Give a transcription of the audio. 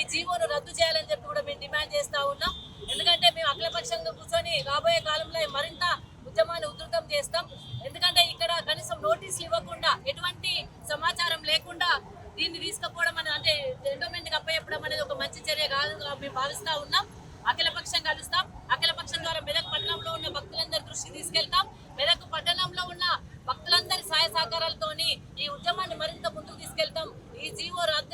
ఈ జీవోను రద్దు చేయాలని చెప్పి కూడా మేము డిమాండ్ చేస్తా ఉన్నాం. ఎందుకంటే మేము అఖిలపక్షంగా కూర్చొని రాబోయే కాలంలో మరింత ఉద్యమాన్ని ఉధృతం చేస్తాం. ఎందుకంటే ఇక్కడ కనీసం నోటీసులు ఇవ్వకుండా ఎటువంటి సమాచారం లేకుండా దీన్ని తీసుకుపోవడం అనేది అంటే ఎండోమెంట్కి అప్పచెప్పడం అనేది ఒక మంచి చర్య కాదు మేము భావిస్తా ఉన్నాం. అఖిలపక్షం కలుస్తాం. అఖిలపక్షం ద్వారా మెదక్ పట్టణంలో ఉన్న భక్తులందరి దృష్టికి తీసుకెళ్తాం. మెదక్ పట్టణంలో ఉన్న భక్తులందరి సహాయ సహకారాలతోని ఈ ఉద్యమాన్ని మరింత ముందుకు తీసుకెళ్తాం. ఈ జీవో రద్దు